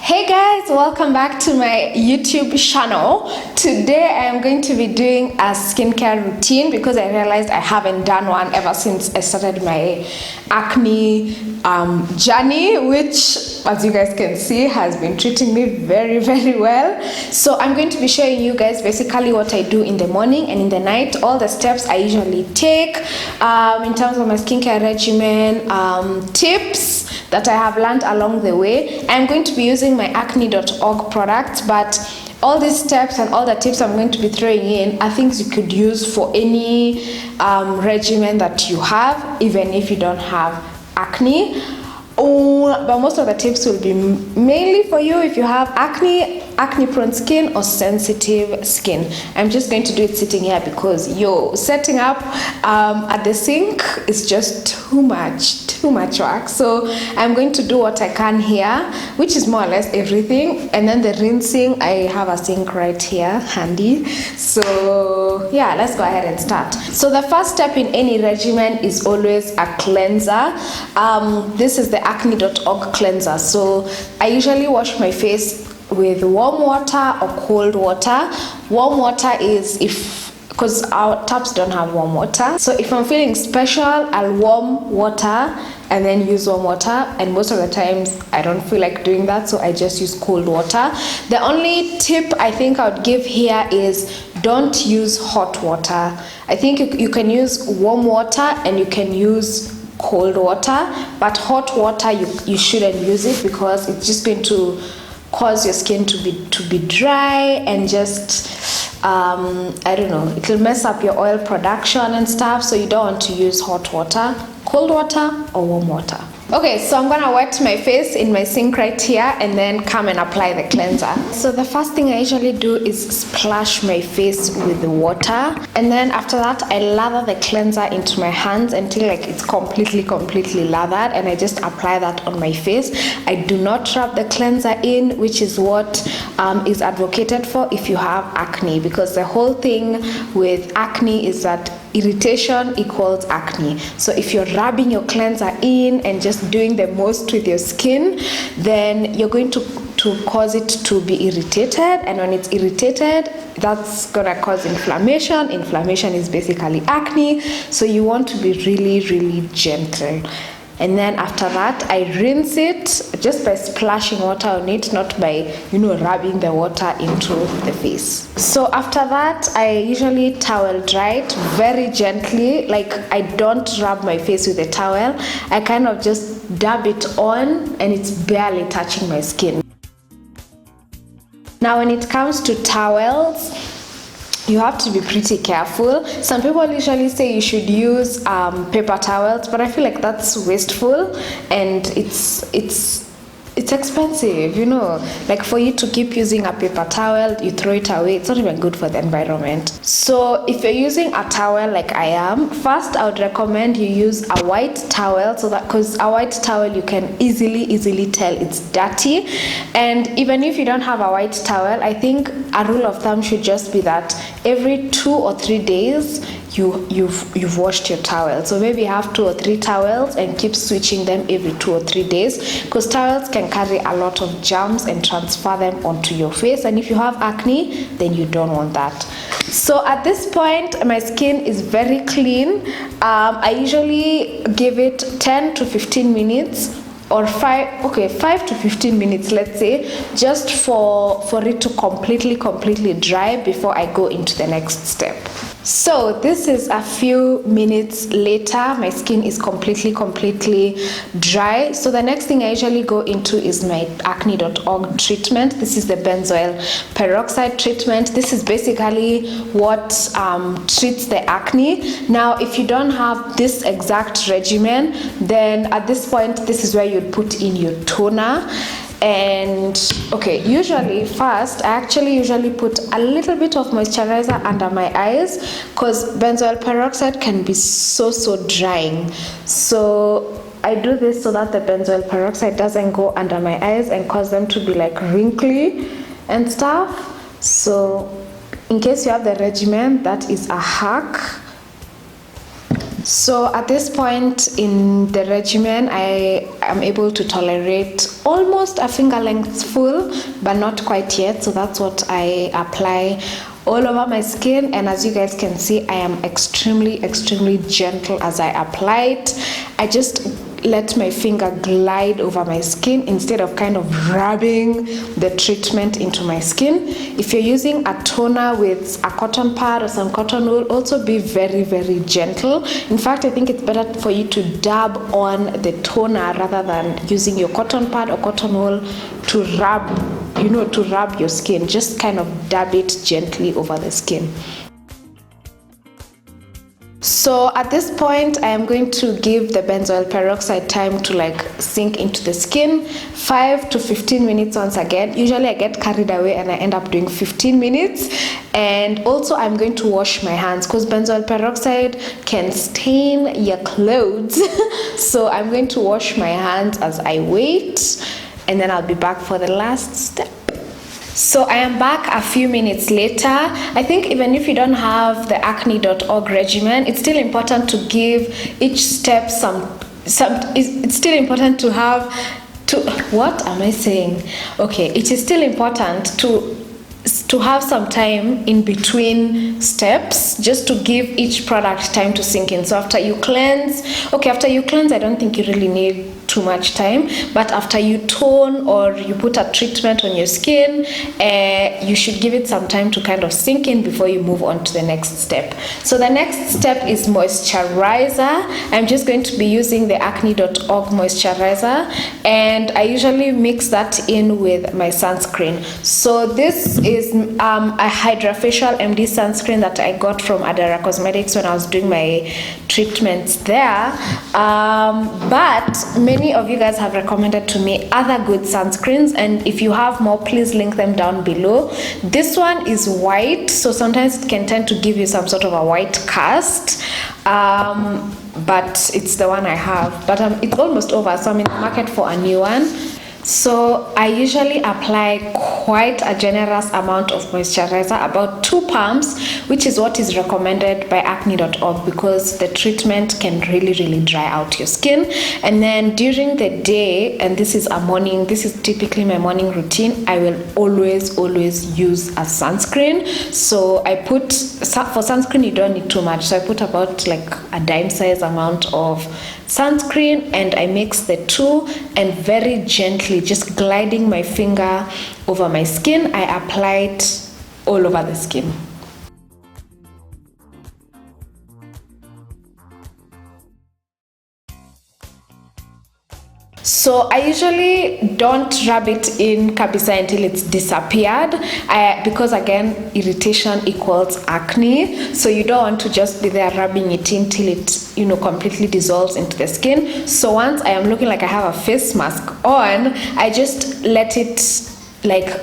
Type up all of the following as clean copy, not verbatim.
Hey guys, welcome back to my YouTube channel. Today I am going to be doing a skincare routine because I realized I haven't done one ever since I started my acne journey, which as you guys can see has been treating me very well. So I'm going to be showing you guys basically what I do in the morning and in the night, all the steps I usually take in terms of my skincare regimen, tips that I have learned along the way. I'm going to be using my acne.org products, but all these steps and all the tips I'm going to be throwing in are things you could use for any regimen that you have, even if you don't have acne. But most of the tips will be mainly for you if you have acne prone skin or sensitive skin. I'm just going to do it sitting here because setting up at the sink is just too much work. So I'm going to do what I can here, which is more or less everything, and then the rinsing, I have a sink right here handy. So yeah, let's go ahead and start. So the first step in any regimen is always a cleanser. This is the acne.org cleanser. So I usually wash my face with warm water or cold water. Warm water is because our taps don't have warm water. So if I'm feeling special, I'll warm water and then use warm water, and most of the times I don't feel like doing that, so I just use cold water. The only tip I think I would give here is don't use hot water. I think you can use warm water and you can use cold water, but hot water you shouldn't use it because it's just going to cause your skin to be dry and just I don't know, it'll mess up your oil production and stuff. So you don't want to use hot water, cold water or warm water. Okay, so I'm gonna wet my face in my sink right here and then come and apply the cleanser. So the first thing I usually do is splash my face with the water, and then after that I lather the cleanser into my hands until like it's completely lathered, and I just apply that on my face. I do not rub the cleanser in, which is what is advocated for if you have acne, because the whole thing with acne is that irritation equals acne. So if you're rubbing your cleanser in and just doing the most with your skin, then you're going to cause it to be irritated, and when it's irritated, that's gonna cause inflammation. Inflammation is basically acne, so you want to be really gentle. And then after that I rinse it just by splashing water on it, not by rubbing the water into the face. So after that I usually towel dry it very gently. Like I don't rub my face with a towel, I kind of just dab it on and it's barely touching my skin. Now when it comes to towels, you have to be pretty careful. Some people usually say you should use paper towels, but I feel like that's wasteful and it's expensive, like for you to keep using a paper towel, you throw it away, it's not even good for the environment. So if you're using a towel like I am, first I would recommend you use a white towel, so that because a white towel you can easily tell it's dirty. And even if you don't have a white towel, I think a rule of thumb should just be that every 2 or 3 days you've washed your towel. So maybe have 2 or 3 towels and keep switching them every 2 or 3 days, because towels can carry a lot of germs and transfer them onto your face, and if you have acne then you don't want that. So at this point my skin is very clean. I usually give it 10 to 15 minutes or 5 to 15 minutes, let's say, just for it to completely dry before I go into the next step. So this is a few minutes later, my skin is completely dry. So the next thing I usually go into is my acne.org treatment. This is the Benzoyl Peroxide treatment. This is basically what treats the acne. Now if you don't have this exact regimen, then at this point this is where you'd put in your toner. And usually first I actually usually put a little bit of moisturizer under my eyes, because benzoyl peroxide can be so drying. So I do this so that the benzoyl peroxide doesn't go under my eyes and cause them to be like wrinkly and stuff. So in case you have the regimen, that is a hack. So at this point in the regimen, I am able to tolerate almost a finger length full, but not quite yet. So that's what I apply all over my skin, and as you guys can see, I am extremely gentle as I apply it. I just let my finger glide over my skin instead of kind of rubbing the treatment into my skin. If you're using a toner with a cotton pad or some cotton wool, also be very gentle. In fact, I think it's better for you to dab on the toner rather than using your cotton pad or cotton wool to rub, to rub your skin. Just kind of dab it gently over the skin. So at this point, I am going to give the benzoyl peroxide time to like sink into the skin, 5 to 15 minutes once again. Usually I get carried away and I end up doing 15 minutes. And also I'm going to wash my hands because benzoyl peroxide can stain your clothes. So I'm going to wash my hands as I wait, and then I'll be back for the last step. So I am back a few minutes later. I think even if you don't have the acne.org regimen, it's still important to give each step it's still important to have what am I saying? Okay, it is still important to have some time in between steps, just to give each product time to sink in. So after you cleanse, I don't think you really need too much time, but after you tone or you put a treatment on your skin, you should give it some time to kind of sink in before you move on to the next step. So the next step is moisturizer. I'm just going to be using the acne.org moisturizer, and I usually mix that in with my sunscreen. So this is a Hydrafacial MD sunscreen that I got from Adara Cosmetics when I was doing my treatments there, but many of you guys have recommended to me other good sunscreens, and if you have more, please link them down below. This one is white, so sometimes it can tend to give you some sort of a white cast, but it's the one I have, but it's almost over, so I'm in the market for a new one. So I usually apply quite a generous amount of moisturizer, about 2 pumps, which is what is recommended by acne.org, because the treatment can really dry out your skin. And then during the day, and this is typically my morning routine, I will always use a sunscreen. So I put, for sunscreen you don't need too much, so I put about like a dime size amount of sunscreen, and I mix the two, and very gently, just gliding my finger over my skin, I apply it all over the skin. So I usually don't rub it in kabisa until it's disappeared, because again, irritation equals acne. So you don't want to just be there rubbing it in till it completely dissolves into the skin. So once I am looking like I have a face mask on, I just let it like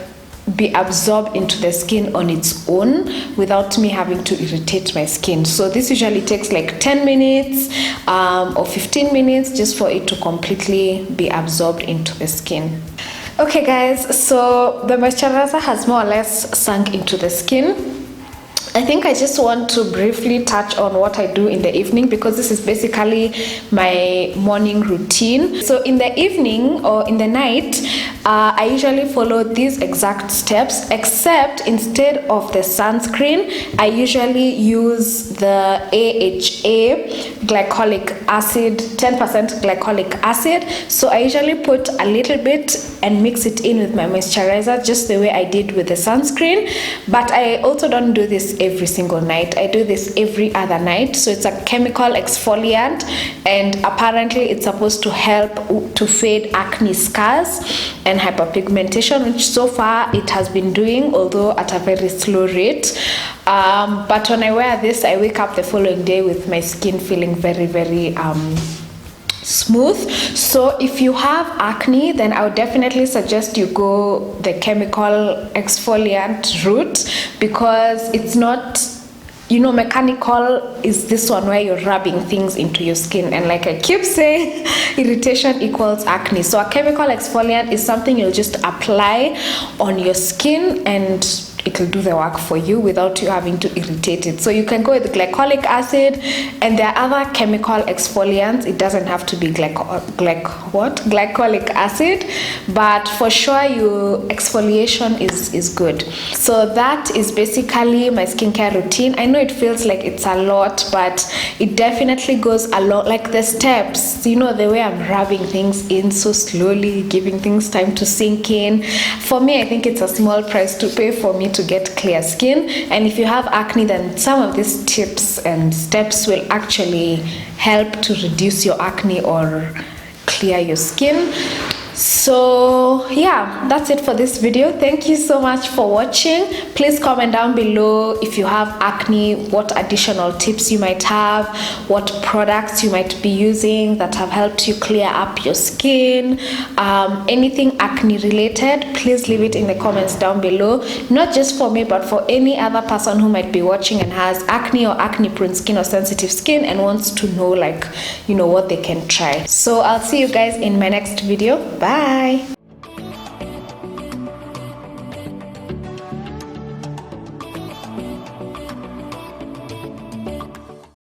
be absorbed into the skin on its own without me having to irritate my skin. So this usually takes like 10 minutes or 15 minutes just for it to completely be absorbed into the skin. Okay guys, so the moisturizer has more or less sunk into the skin. I think I just want to briefly touch on what I do in the evening, because this is basically my morning routine. So in the evening or in the night, I usually follow these exact steps, except instead of the sunscreen, I usually use the AHA glycolic acid, 10% glycolic acid. So I usually put a little bit and mix it in with my moisturizer, just the way I did with the sunscreen. But I also don't do this every single night. I do this every other night. So it's a chemical exfoliant, and apparently it's supposed to help to fade acne scars and hyperpigmentation, which so far it has been doing, although at a very slow rate. But when I wear this, I wake up the following day with my skin feeling very smooth. So if you have acne, then I would definitely suggest you go the chemical exfoliant route, because it's not, mechanical is this one where you're rubbing things into your skin, and like I keep saying, irritation equals acne. So a chemical exfoliant is something you'll just apply on your skin, and it'll do the work for you without you having to irritate it. So you can go with glycolic acid, and there are other chemical exfoliants. It doesn't have to be glycolic acid, but for sure your exfoliation is good. So that is basically my skincare routine. I know it feels like it's a lot, but it definitely goes a lot. Like the steps, you know, the way I'm rubbing things in so slowly, giving things time to sink in. For me, I think it's a small price to pay for me to get clear skin. And if you have acne, then some of these tips and steps will actually help to reduce your acne or clear your skin. So yeah, that's it for this video. Thank you so much for watching. Please comment down below if you have acne, what additional tips you might have, what products you might be using that have helped you clear up your skin, anything acne related. Please leave it in the comments down below, not just for me but for any other person who might be watching and has acne or acne prone skin or sensitive skin and wants to know, like, you know, what they can try. So I'll see you guys in my next video. Bye.